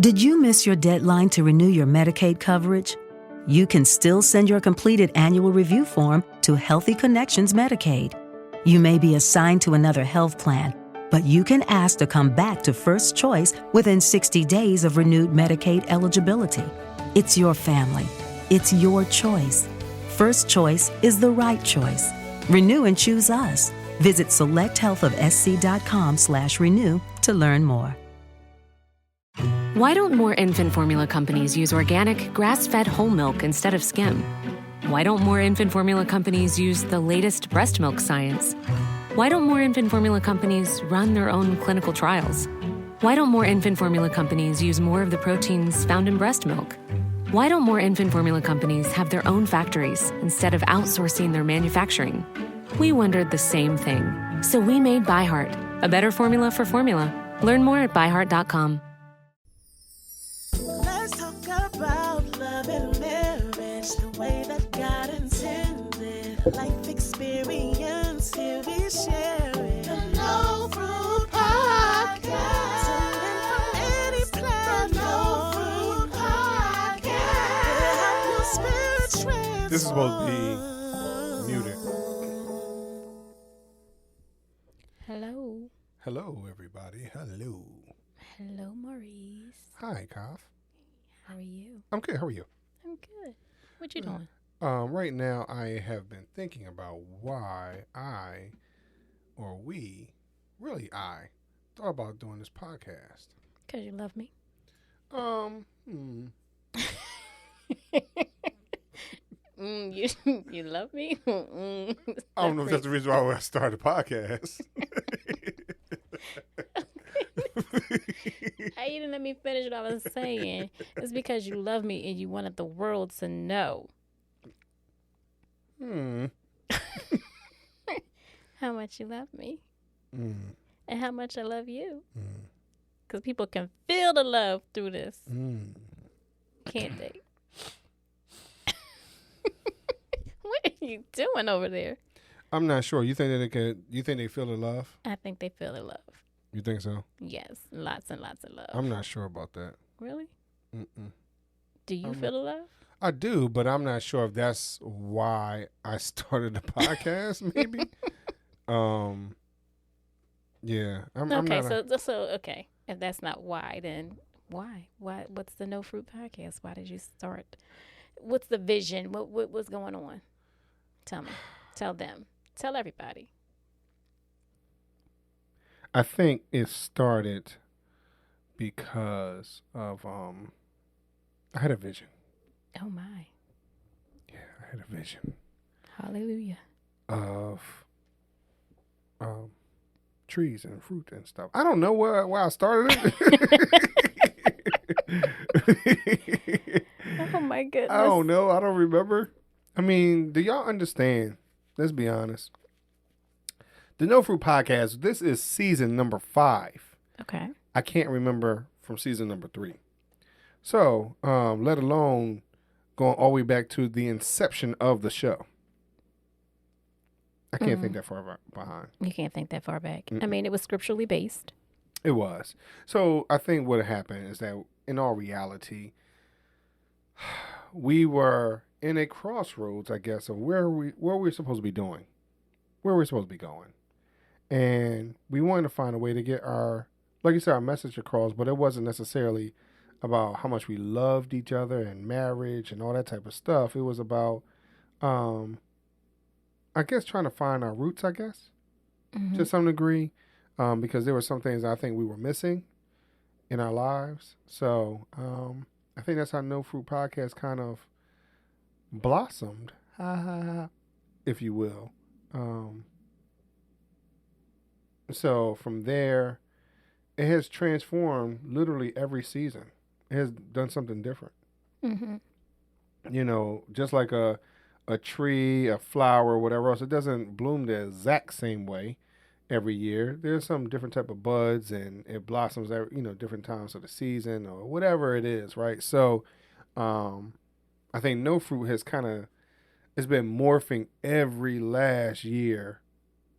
Did you miss your deadline to renew your Medicaid coverage? You can still send your completed annual review form to Healthy Connections Medicaid. You may be assigned to another health plan, but you can ask to come back to First Choice within 60 days of renewed Medicaid eligibility. It's your family. It's your choice. First Choice is the right choice. Renew and choose us. Visit selecthealthofsc.com/renew to learn more. Why don't more infant formula companies use organic, grass-fed whole milk instead of skim? Why don't more infant formula companies use the latest breast milk science? Why don't more infant formula companies run their own clinical trials? Why don't more infant formula companies use more of the proteins found in breast milk? Why don't more infant formula companies have their own factories instead of outsourcing their manufacturing? We wondered the same thing. So we made ByHeart, a better formula for formula. Learn more at byheart.com. Let's talk about love and marriage the way that God intended. Life experience, here we share it. The No Fruit Podcast. Tune in from any platform. The No Fruit Podcast. Your spirit transform. This is supposed to be muted. Hello. Hello, everybody. Hello. Hello, Maurice. Hi, Koff. How are you? I'm good. How are you? I'm good. What you doing? Right now, I have been thinking about why we, thought about doing this podcast. Because you love me. You love me? I don't know if that's the reason why I started a podcast. You didn't let me finish what I was saying. It's because you love me and you wanted the world to know. How much you love me. And how much I love you. Because people can feel the love through this. Can't they? What are you doing over there? I'm not sure. You think that you think they feel the love? I think they feel the love. You think so? Yes, lots and lots of love. I'm not sure about that. Really? Do you feel the love? I do, but I'm not sure if that's why I started the podcast. Maybe. Yeah. Okay. If that's not why, then why? Why? What's the No Fruit Podcast? Why did you start? What's the vision? What's going on? Tell me. Tell them. Tell everybody. I think it started because of I had a vision. Oh my. Yeah, I had a vision. Hallelujah. Of trees and fruit and stuff. I don't know where I started it. Oh my goodness. I don't know. I don't remember. I mean, do y'all understand? Let's be honest. The No Fruit Podcast, this is season number 5. Okay. I can't remember from season number 3. So, let alone going all the way back to the inception of the show. I can't think that far behind. You can't think that far back. I mean, it was scripturally based. It was. So, I think what happened is that in all reality, we were in a crossroads, I guess, of where we're supposed to be doing, where we're supposed to be going. And we wanted to find a way to get our message across, but it wasn't necessarily about how much we loved each other and marriage and all that type of stuff. It was about, I guess, trying to find our roots, I guess, to some degree, because there were some things I think we were missing in our lives. So I think that's how No Fruit Podcast kind of blossomed, if you will. So from there, it has transformed literally every season. It has done something different. You know, just like a tree, a flower, whatever else, it doesn't bloom the exact same way every year. There's some different type of buds, and it blossoms at, different times of the season or whatever it is, right? So I think No Fruit has it's been morphing every last year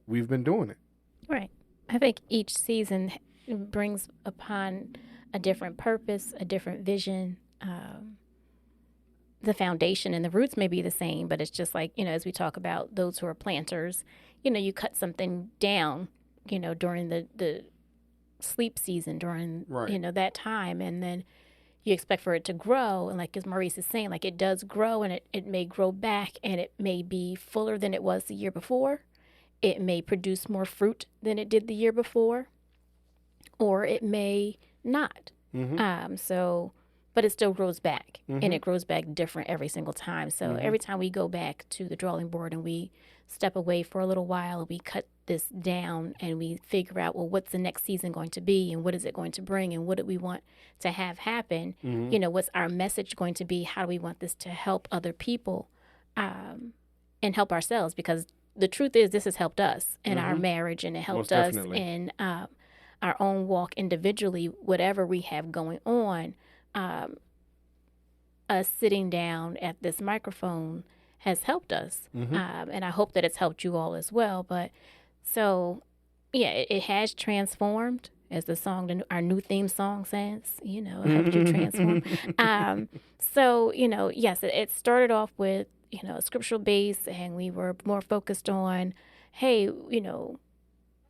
we've been doing it. Right. I think each season brings upon a different purpose, a different vision. The foundation and the roots may be the same, but it's just like, as we talk about those who are planters, you cut something down, during the sleep season, during, Right. that time. And then you expect for it to grow. And like as Maurice is saying, like it does grow, and it may grow back, and it may be fuller than it was the year before. It may produce more fruit than it did the year before, or it may not. But it still grows back, and it grows back different every single time. So every time we go back to the drawing board and we step away for a little while, we cut this down and we figure out, well, what's the next season going to be, and what is it going to bring, and what do we want to have happen? What's our message going to be? How do we want this to help other people and help ourselves? Because the truth is, this has helped us in our marriage, and it helped us in our own walk individually, whatever we have going on. Us sitting down at this microphone has helped us. And I hope that it's helped you all as well. But so, yeah, it has transformed, as the song, our new theme song says, it helped you transform. So, yes, it started off with, a scriptural base, and we were more focused on, hey,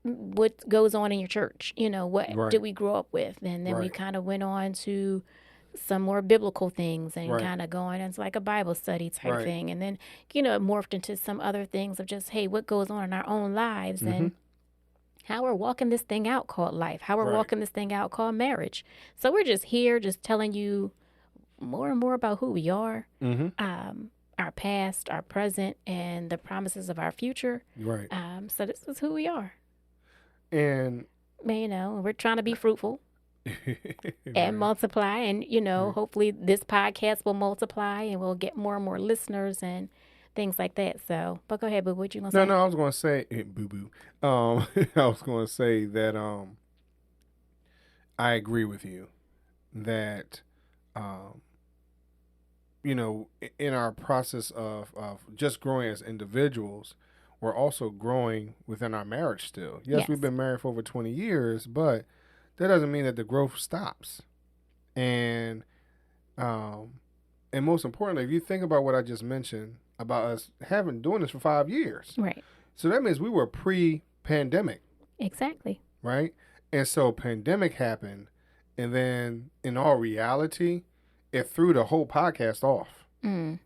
what goes on in your church? What did we grow up with? And then we kind of went on to some more biblical things, and kind of going into like a Bible study type thing. And then, it morphed into some other things of just, hey, what goes on in our own lives, and how we're walking this thing out called life, how we're walking this thing out called marriage. So we're just here just telling you more and more about who we are, our past, our present, and the promises of our future. Right. So this is who we are. And we're trying to be fruitful and multiply, and hopefully this podcast will multiply, and we'll get more and more listeners and things like that. So, but go ahead, boo. What you gonna say? No, I was gonna say, boo boo. I was gonna say that I agree with you that in our process of just growing as individuals, we're also growing within our marriage still. Yes, we've been married for over 20 years, but that doesn't mean that the growth stops. And most importantly, if you think about what I just mentioned about us doing this for 5 years. Right. So that means we were pre-pandemic. Exactly. Right? And so pandemic happened, and then in all reality, it threw the whole podcast off. In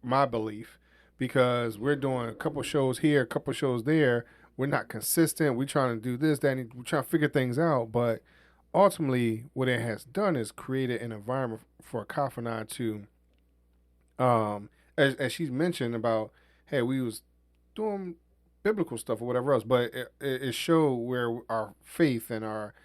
my belief, because we're doing a couple shows here, a couple shows there. We're not consistent. We're trying to do this, that, and we're trying to figure things out. But ultimately, what it has done is created an environment for Kaf and I to, as she's mentioned about, hey, we was doing biblical stuff or whatever else, but it showed where our faith and our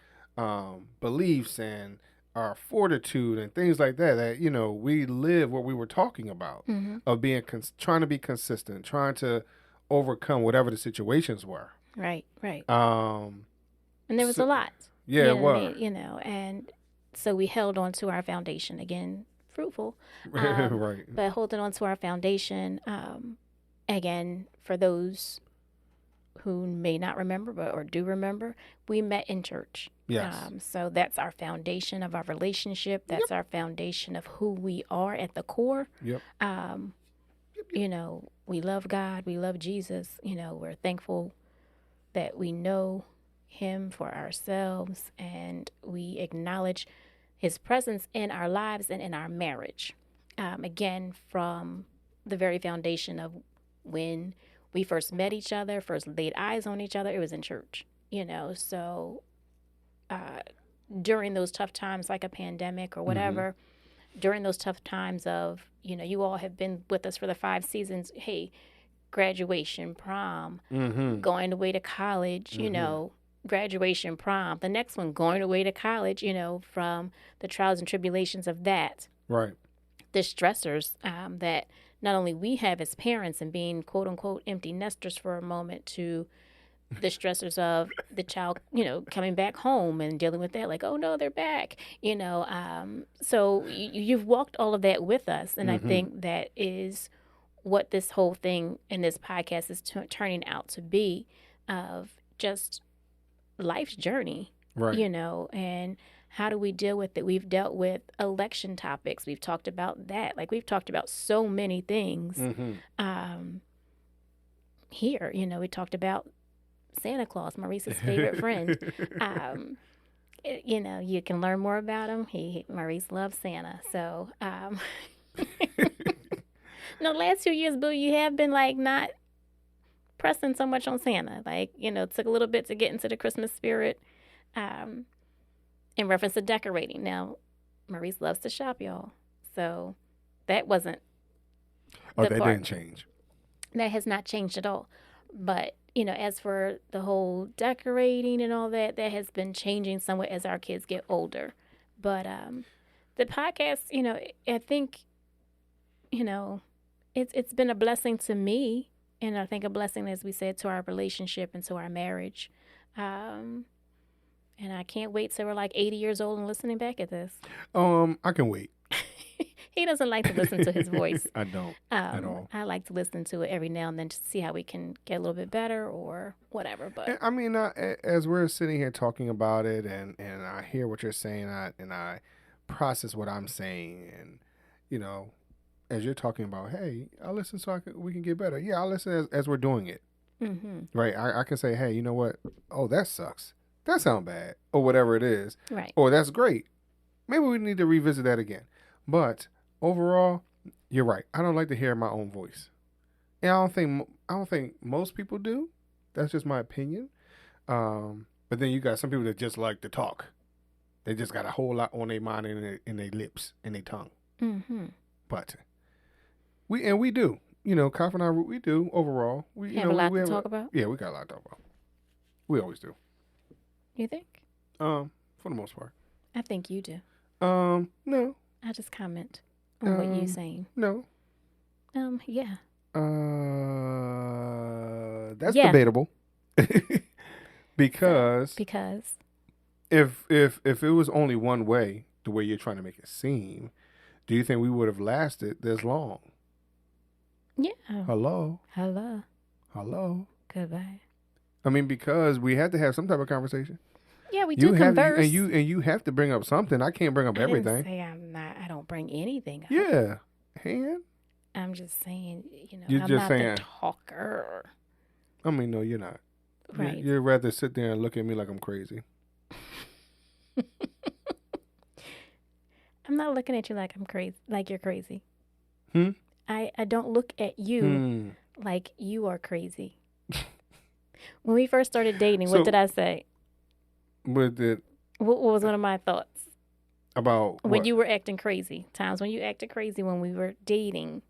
beliefs and our fortitude and things like that we live what we were talking about, of being trying to be consistent, trying to overcome whatever the situations were. Right. And there was a lot. Yeah, it was. And so we held on to our foundation, again, fruitful. Right. But holding on to our foundation, again, for those who may not remember or do remember, we met in church. Yes. So that's our foundation of our relationship. That's our foundation of who we are at the core. Yep. We love God. We love Jesus. We're thankful that we know him for ourselves, and we acknowledge his presence in our lives and in our marriage. Again, from the very foundation of when we first met each other, first laid eyes on each other, it was in church, so during those tough times like a pandemic or whatever, during those tough times of, you all have been with us for the 5 seasons, hey, graduation, prom, going away to college, graduation, prom, the next one, going away to college, from the trials and tribulations of that. Right. The stressors that not only we have as parents and being quote unquote empty nesters for a moment, to the stressors of the child, coming back home and dealing with that, like, oh no, they're back, so you've walked all of that with us. And I think that is what this whole thing in this podcast is turning out to be, of just life's journey. Right. You know, and how do we deal with it? We've dealt with election topics. We've talked about that. Like, we've talked about so many things here. You know, we talked about Santa Claus, Maurice's favorite friend. You know, you can learn more about him. Maurice loves Santa. So, no, last 2 years, Boo, you have been like not pressing so much on Santa. Like, you know, it took a little bit to get into the Christmas spirit. In reference to decorating. Now, Maurice loves to shop, y'all. So that wasn't that part. didn't change. That has not changed at all. But, you know, as for the whole decorating and all that, that has been changing somewhat as our kids get older. But the podcast, you know, I think, you know, it's been a blessing to me. And I think a blessing, as we said, to our relationship and to our marriage. And I can't wait till we're like 80 years old and listening back at this. I can wait. He doesn't like to listen to his voice. I don't at all. I like to listen to it every now and then to see how we can get a little bit better or whatever. But I mean, as we're sitting here talking about it, and I hear what you're saying, and I process what I'm saying, and you know, as you're talking about, hey, I listen so we can get better. Yeah, I listen as we're doing it. Right. I can say, hey, you know what? Oh, that sucks. That sounds bad, or whatever it is. Right. Or that's great. Maybe we need to revisit that again. But overall, you're right. I don't like to hear my own voice, and I don't think most people do. That's just my opinion. But then you got some people that just like to talk. They just got a whole lot on their mind and in their lips and their tongue. But we do. You know, Kyle and I, we do overall. We have a lot to talk about. Yeah, we got a lot to talk about. We always do. You think? For the most part. I think you do. No. I just comment on what you're saying. No. Yeah. That's debatable. Because if it was only one way, the way you're trying to make it seem, do you think we would have lasted this long? Yeah. Hello. Goodbye. I mean, because we had to have some type of conversation. Yeah, we do converse. And you have to bring up something. I can't bring up everything. I don't bring anything up. Yeah. And? I'm just saying, you know, You're I'm just not saying, the talker. I mean, no, you're not. Right. You'd rather sit there and look at me like I'm crazy. I'm not looking at you like I'm crazy, like you're crazy. I don't look at you like you are crazy. When we first started dating, what did I say? What was one of my thoughts? About when what? you were acting crazy. Times when you acted crazy when we were dating.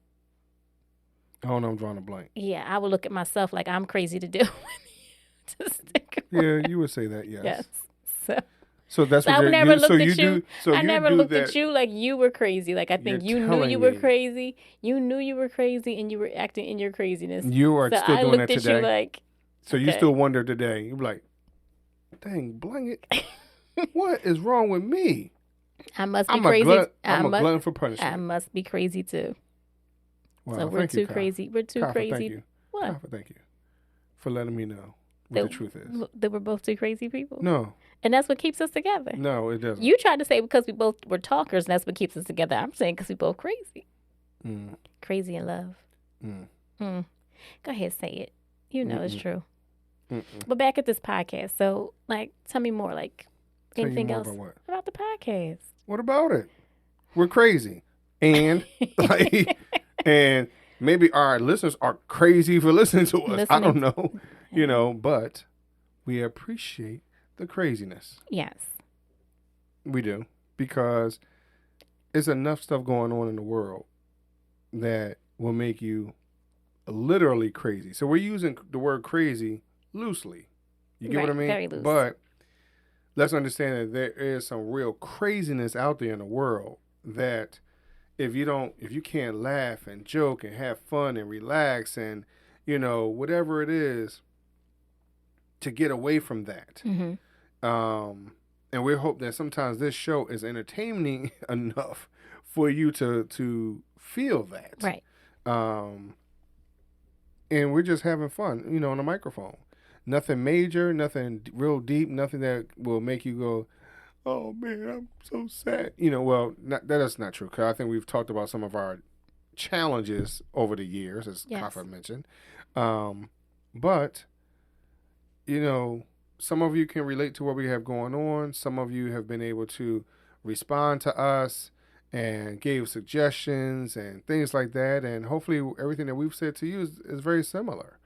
Oh, no, I'm drawing a blank. Yeah, I would look at myself like I'm crazy to deal with you. To stick around. Yeah, you would say that, yes. Yes. So that's what I you're never looked so at you you. do. So I you never do looked that. at you like you were crazy. Like I think You're you knew you telling were me. crazy. You knew you were crazy, and you were acting in your craziness. You are so still I doing looked that at today. you like. So you still wonder today. You're like, dang, blang it. What is wrong with me? I must be crazy. I'm a glutton for punishment. I must be crazy too. Well, so we're too Kyle. crazy. We're too Kyle, crazy. Thank you. What? Kyle, thank you for letting me know what the truth is. That we're both two crazy people. No. And that's what keeps us together. No, it doesn't. You tried to say because we both were talkers, and that's what keeps us together. I'm saying because we both crazy. Crazy in love. Go ahead, say it. You know it's true. But back at this podcast. So, like, tell me more. Like, anything else about the podcast? What about it? We're crazy, and and maybe our listeners are crazy for listening to us. I don't know, you know, but we appreciate the craziness. Yes, we do, because it's enough stuff going on in the world that will make you literally crazy. So we're using the word crazy loosely. You get what I mean? Very loose. But let's understand that there is some real craziness out there in the world that if you can't laugh and joke and have fun and relax and, you know, whatever it is to get away from that. And we hope that sometimes this show is entertaining enough for you to feel that. Right. And we're just having fun, you know, on a microphone. Nothing major, nothing real deep, nothing that will make you go, oh man, I'm so sad. Well, that is not true, because I think we've talked about some of our challenges over the years, as Kafa mentioned. But, some of you can relate to what we have going on. Some of you have been able to respond to us and gave suggestions and things like that. And hopefully everything that we've said to you is very similar.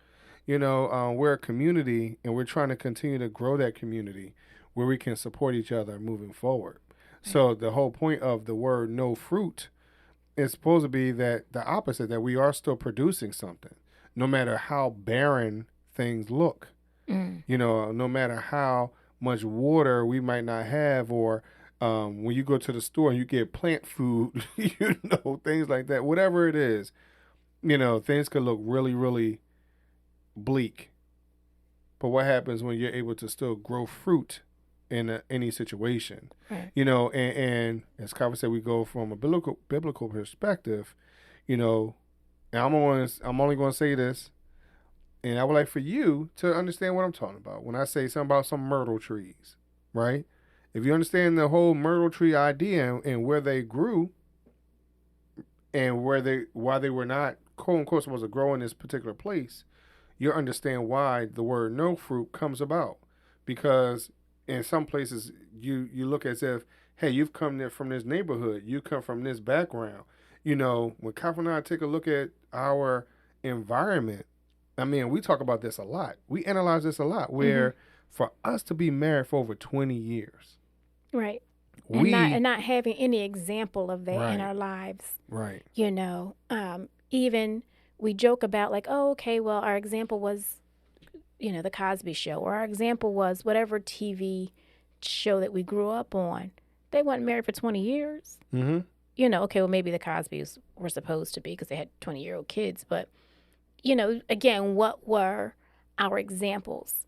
We're a community, and we're trying to continue to grow that community where we can support each other moving forward. Right. So the whole point of the word no fruit is supposed to be that the opposite, that we are still producing something, no matter how barren things look. No matter how much water we might not have, or when you go to the store and you get plant food, things like that, whatever it is, things could look really, really bleak. But what happens when you're able to still grow fruit in any situation? Right. And as Kava said, we go from a biblical perspective, and I'm only going to say this, and I would like for you to understand what I'm talking about when I say something about some myrtle trees, right? If you understand the whole myrtle tree idea and where they grew and why they were not, quote unquote, supposed to grow in this particular place, you'll understand why the word no fruit comes about. Because in some places you look as if, hey, you've come there from this neighborhood, you come from this background. When Kyle and I take a look at our environment, I mean, we talk about this a lot. We analyze this a lot, where for us to be married for over 20 years. Right. And not having any example of that in our lives. Right. Even we joke about like, oh, okay, well, our example was, the Cosby Show, or our example was whatever TV show that we grew up on. They weren't married for 20 years. Okay, well, maybe the Cosbys were supposed to be because they had 20-year-old kids, but again, what were our examples?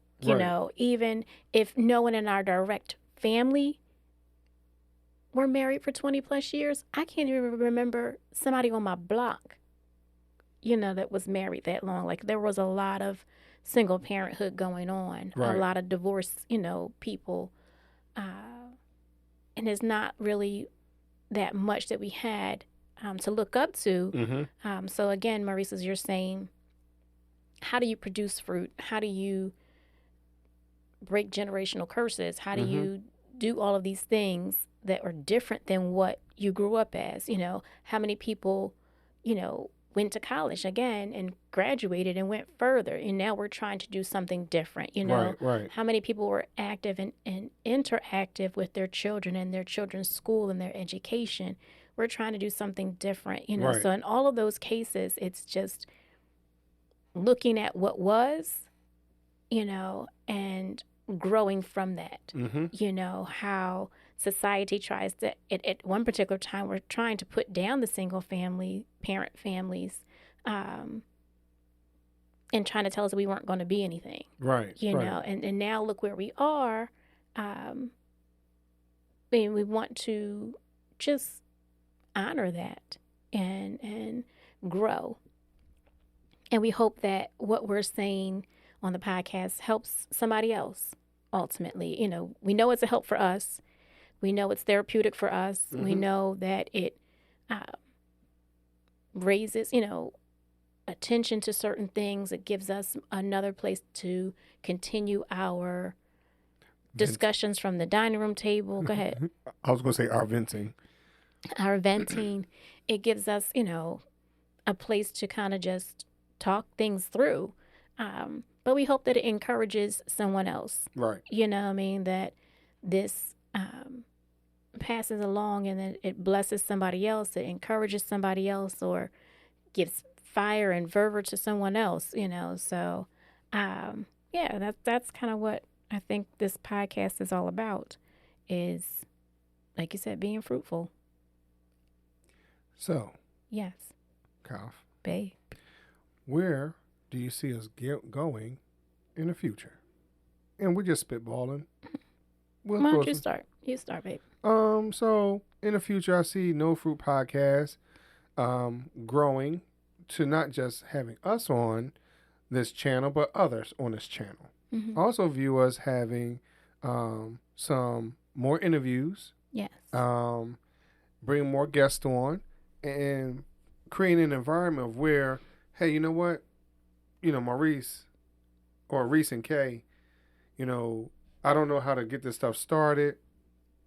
Even if no one in our direct family were married for 20 plus years, I can't even remember somebody on my block, that was married that long. Like, there was a lot of single parenthood going on, a lot of divorced, people. And it's not really that much that we had to look up to. So again, Maurice, as you're saying, how do you produce fruit? How do you break generational curses? How do you do all of these things that are different than what you grew up as? How many people, went to college again and graduated and went further, and now we're trying to do something different. Right. How many people were active and interactive with their children and their children's school and their education? We're trying to do something different. So in all of those cases, it's just looking at what was, and growing from that. How society tries to, at one particular time, we're trying to put down the single parent families, and trying to tell us that we weren't going to be anything. Right. And now look where we are. And we want to just honor that and grow. And we hope that what we're saying on the podcast helps somebody else ultimately. We know it's a help for us. We know it's therapeutic for us. We know that it raises, attention to certain things. It gives us another place to continue our discussions from the dining room table. Go ahead. I was going to say our venting. Our venting. It gives us, a place to kind of just talk things through. But we hope that it encourages someone else. Right. That this passes along and then it blesses somebody else, it encourages somebody else, or gives fire and fervor to someone else, So, that's kind of what I think this podcast is all about, is, like you said, being fruitful. So. Yes. Cough. Babe. Where do you see us going in the future? And we're just spitballing. Why don't you start? You start, babe. So in the future, I see No Fruit Podcast growing to not just having us on this channel, but others on this channel. Mm-hmm. I also view us having some more interviews, Yes. bring more guests on, and create an environment where, hey, you know what? Maurice or Reese and Kay, I don't know how to get this stuff started.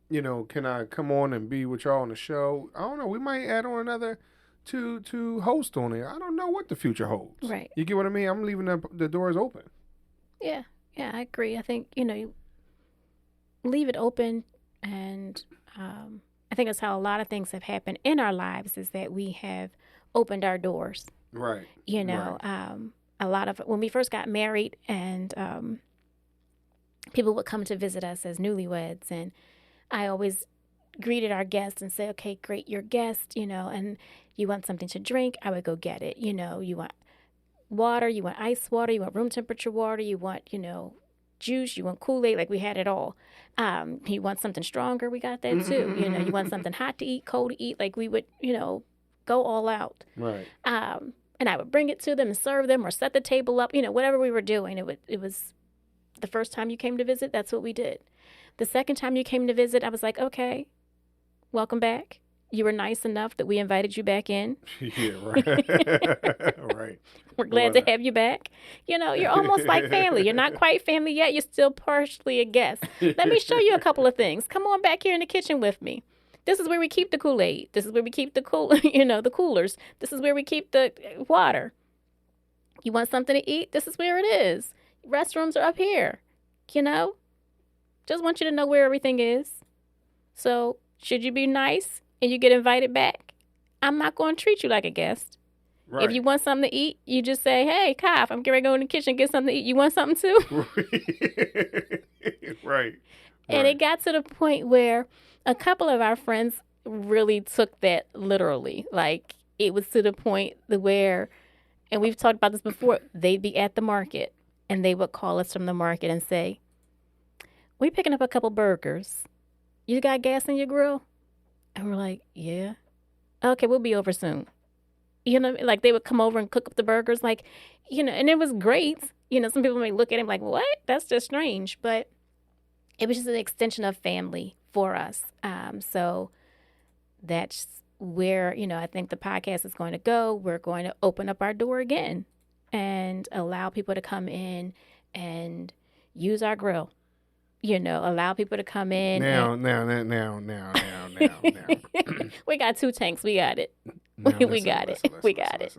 Can I come on and be with y'all on the show? I don't know. We might add on another to host on it. I don't know what the future holds. Right. You get what I mean? I'm leaving the doors open. Yeah. Yeah, I agree. I think, you leave it open, and I think that's how a lot of things have happened in our lives, is that we have opened our doors. Right. Right. A lot of, when we first got married, and people would come to visit us as newlyweds, and I always greeted our guests and say, okay, great, your guest, and you want something to drink, I would go get it. You want water, you want ice water, you want room temperature water, you want, juice, you want Kool-Aid, like we had it all. You want something stronger, we got that too. You want something hot to eat, cold to eat, like we would, go all out. Right. And I would bring it to them and serve them, or set the table up, whatever we were doing. It was the first time you came to visit, that's what we did. The second time you came to visit, I was like, okay, welcome back. You were nice enough that we invited you back in. Yeah, right. Right. We're glad to have you back. You're almost like family. You're not quite family yet. You're still partially a guest. Let me show you a couple of things. Come on back here in the kitchen with me. This is where we keep the Kool-Aid. This is where we keep the the coolers. This is where we keep the water. You want something to eat? This is where it is. Restrooms are up here. Just want you to know where everything is. So should you be nice and you get invited back, I'm not going to treat you like a guest. Right. If you want something to eat, you just say, hey, Kyle, I'm going to go in the kitchen and get something to eat. You want something too? Right. And it got to the point where a couple of our friends really took that literally. Like, it was to the point where, and we've talked about this before, they'd be at the market and they would call us from the market and say, we picking up a couple burgers. You got gas in your grill? And we're like, yeah. Okay, we'll be over soon. Like they would come over and cook up the burgers, like, and it was great. Some people may look at him like, what? That's just strange. But it was just an extension of family for us. So that's where, I think the podcast is going to go. We're going to open up our door again and allow people to come in and use our grill. Allow people to come in. Now. We got 2 tanks. We got it. We got it.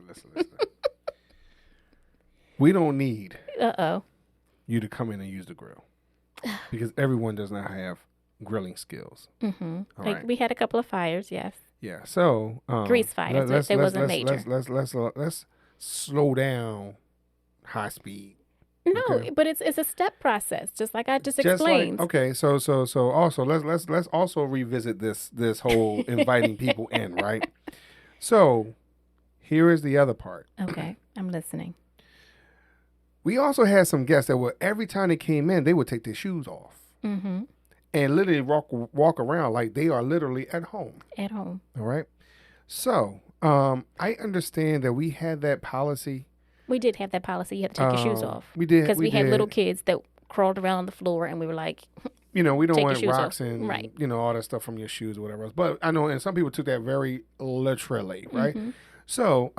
Listen. We don't need Uh-oh. you to come in and use the grill, because everyone does not have grilling skills. Mm-hmm. All like right. we had a couple of fires, yes. Yeah. So grease fires. They wasn't major. Let's slow down high speed. No, okay. But it's a step process, just like I just explained. Okay, so also let's also revisit this whole inviting people in, right? So here is the other part. Okay, I'm listening. We also had some guests that every time they came in, they would take their shoes off. Mm-hmm. And literally walk around like they are literally at home. At home. All right. So I understand that we had that policy. We did have that policy. You had to take your shoes off. We did. Because we had little kids that crawled around on the floor, and we were like, we don't take want your shoes rocks off. and, right. All that stuff from your shoes or whatever else. But I know, and some people took that very literally, right? Mm-hmm. So,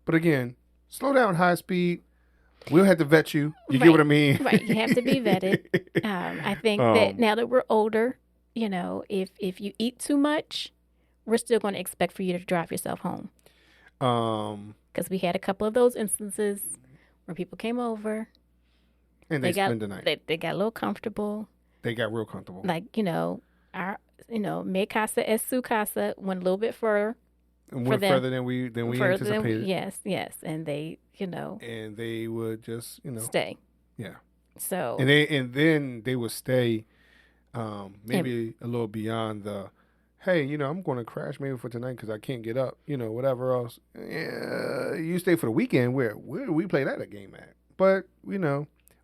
but again, slow down high speed. We'll have to vet you. You get what I mean? Right. You have to be vetted. I think that now that we're older, if you eat too much, we're still going to expect for you to drive yourself home. Because we had a couple of those instances where people came over. And they spent the night. They got a little comfortable. They got real comfortable. Like, our, me casa es su casa went a little bit further. And went further than we anticipated. Yes. And they, And they would just, stay. Yeah. So. And then they would stay maybe a little beyond the, hey, I'm going to crash maybe for tonight because I can't get up, whatever else. Yeah, you stay for the weekend. Where do we play that game at? But,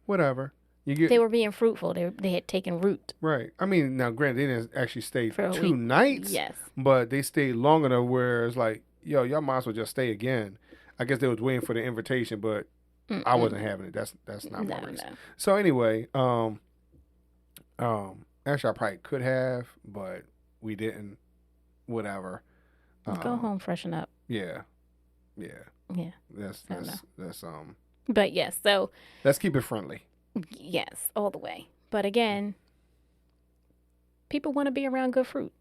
whatever. They were being fruitful. They had taken root. Right. I mean, now, granted, they didn't actually stay for 2 nights. Yes. But they stayed long enough where it's like, y'all might as well just stay again. I guess they was waiting for the invitation, but I wasn't having it. That's not my No, race. no. So anyway, actually I probably could have, but we didn't. Whatever. Go home, freshen up. Yeah. Yeah. That's But yes, so let's keep it friendly. yes, all the way. But again, people want to be around good fruit.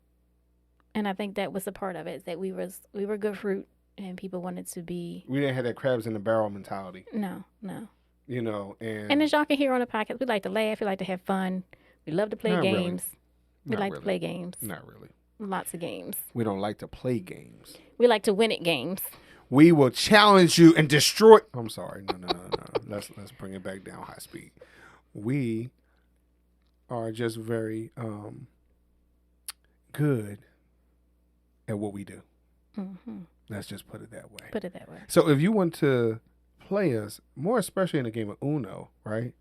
And I think that was a part of it, that we were good fruit and people wanted to be. We didn't have that crabs in the barrel mentality. No. You know, and And as y'all can hear on the podcast, we like to laugh, we like to have fun. We love to play Not really. games. We Not like really. to play games. Not really. Lots of games. We don't like to play games. We like to win at games. We will challenge you and destroy. I'm sorry. No. Let's bring it back down high speed. We are just very good at what we do. Mm-hmm. Let's just put it that way. Put it that way. So if you want to play us, more especially in the game of Uno, right?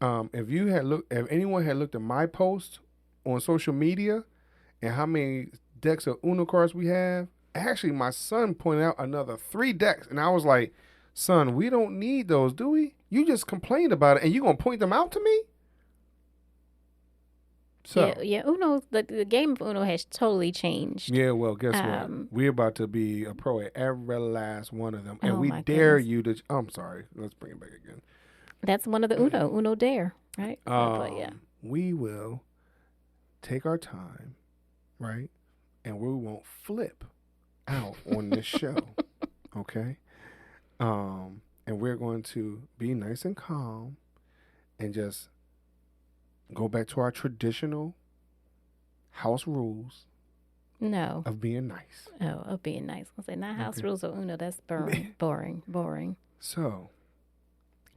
If anyone had looked at my post on social media and how many decks of Uno cards we have, actually my son pointed out another 3 decks, and I was like, son, we don't need those, do we? You just complained about it, and you gonna point them out to me? So Yeah, Uno, the game of Uno has totally changed. yeah, well, guess what? We're about to be a pro at every last one of them, and Oh, we my dare goodness. you to. I'm sorry. Let's bring it back again. That's one of the Uno Dare, right? But yeah. We will take our time, right? And we won't flip out on this show, okay? And we're going to be nice and calm and just go back to our traditional house rules No. of being nice. Oh, of being nice. I'll say not house Okay. rules or Uno. That's boring. So,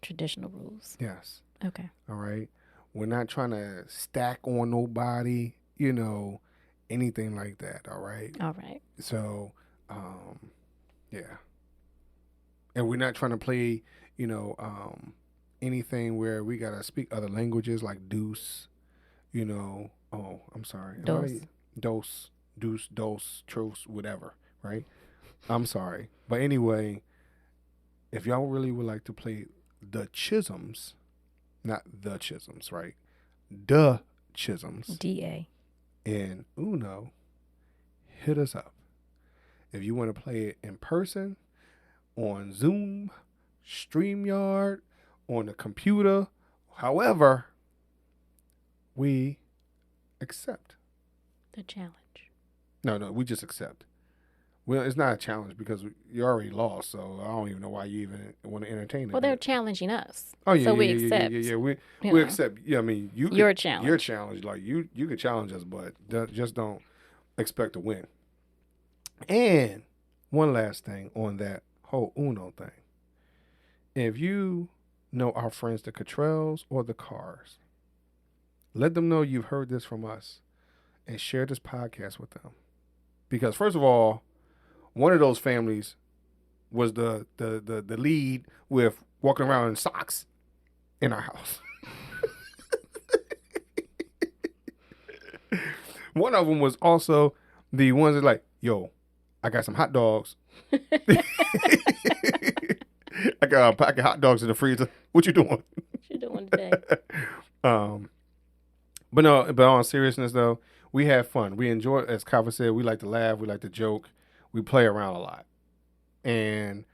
Traditional rules. yes, Okay. all right? We're not trying to stack on nobody, anything like that, all right? All right. So, yeah. And we're not trying to play, anything where we got to speak other languages like deuce, oh, I'm sorry. Dos. Deuce, truce, whatever, right? I'm sorry. But anyway, if y'all really would like to play the Chisholms, not the Chisholms, right? The Chisholms DA. in Uno, hit us up. If you want to play it in person, on Zoom, StreamYard, on the computer, however, we accept. The challenge. No, we just accept. Well, it's not a challenge because you already lost, so I don't even know why you even want to entertain it. Well, they're challenging us. Oh yeah, so yeah, we yeah, accept. Yeah. We know. accept. Yeah, I mean, Your challenge. Your challenge, like you could challenge us, but just don't expect to win. And one last thing on that whole Uno thing. If you know our friends, the Cottrells or the Cars, let them know you've heard this from us and share this podcast with them. Because first of all, one of those families was the lead with walking around in socks in our house. One of them was also the ones that like, yo, I got some hot dogs. I got a pack of hot dogs in the freezer. What you doing? What you doing today? But on seriousness though, we have fun. We enjoy, as Kava said, we like to laugh, we like to joke, we play around a lot. And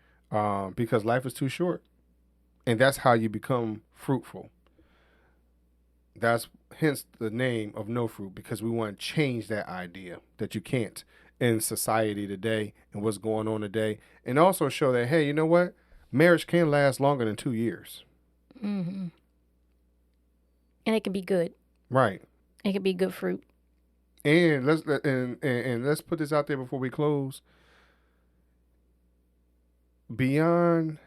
because life is too short. And that's how you become fruitful. That's hence the name of No Fruit, because we want to change that idea that you can't in society today and what's going on today. And also show that, hey, you know what? Marriage can last longer than 2 years. Mm-hmm. And it can be good. Right. It can be good fruit. And let's put this out there before we close. Beyond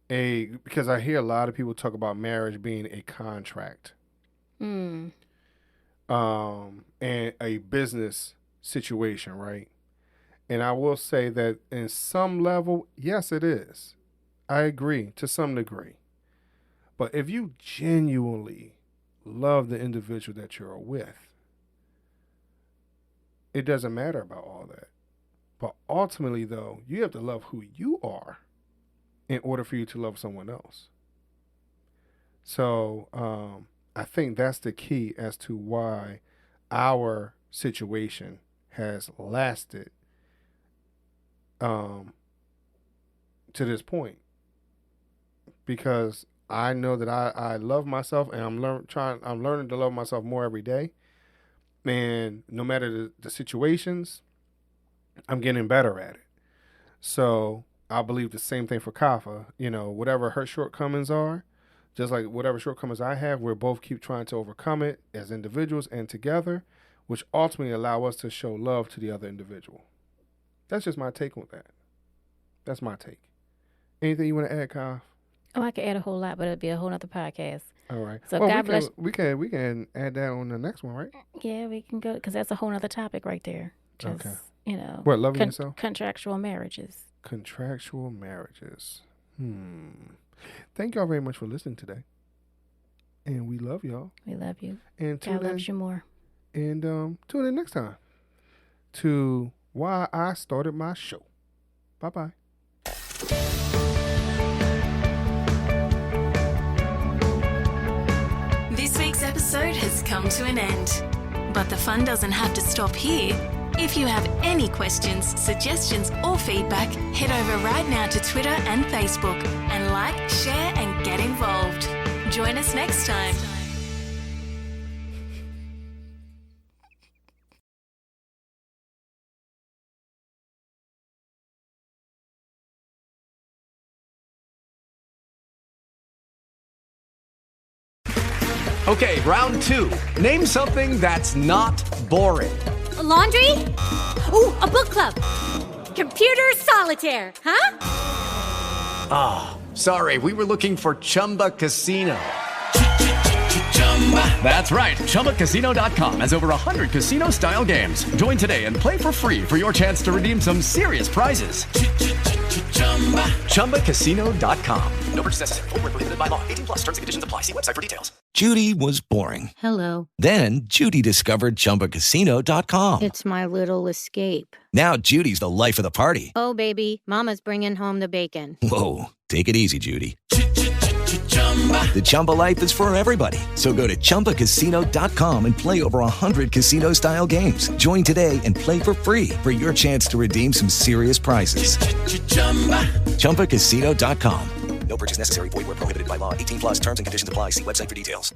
because I hear a lot of people talk about marriage being a contract. Mm. And a business situation, right? And I will say that in some level, yes, it is. I agree to some degree. But if you genuinely love the individual that you're with, it doesn't matter about all that. But ultimately, though, you have to love who you are in order for you to love someone else. So I think that's the key as to why our situation has lasted to this point. Because I know that I love myself, and I'm learning to love myself more every day. And no matter the situations, I'm getting better at it. So I believe the same thing for Kafa. Whatever her shortcomings are, just like whatever shortcomings I have, we'll both keep trying to overcome it as individuals and together, which ultimately allow us to show love to the other individual. That's just my take on that. That's my take. Anything you want to add, Kaf? Oh, I could add a whole lot, but it'll be a whole nother podcast. All right. So God bless. We can add that on the next one, right? Yeah, we can go, because that's a whole nother topic right there. Just, okay. What, loving yourself? Contractual marriages. Contractual marriages. Thank y'all very much for listening today. And we love y'all. We love you. And God loves you more. And tune in next time to Why I Started My Show. Bye-bye. This week's episode has come to an end. But the fun doesn't have to stop here. If you have any questions, suggestions, or feedback, head over right now to Twitter and Facebook and like, share, and get involved. Join us next time. Okay, round two. Name something that's not boring. A laundry? Ooh, a book club. Computer solitaire, huh? Ah, sorry, we were looking for Chumba Casino. That's right, ChumbaCasino.com has over 100 casino-style games. Join today and play for free for your chance to redeem some serious prizes. ChumbaCasino.com. No purchase necessary. Void where prohibited by law. 18+ terms and conditions apply. See website for details. Judy was boring. Hello. Then Judy discovered ChumbaCasino.com. It's my little escape. Now Judy's the life of the party. Oh, baby, mama's bringing home the bacon. Whoa, take it easy, Judy. The Chumba life is for everybody. So go to ChumbaCasino.com and play over 100 casino-style games. Join today and play for free for your chance to redeem some serious prizes. ChumbaCasino.com. No purchase necessary. Void where prohibited by law. 18+ terms and conditions apply. See website for details.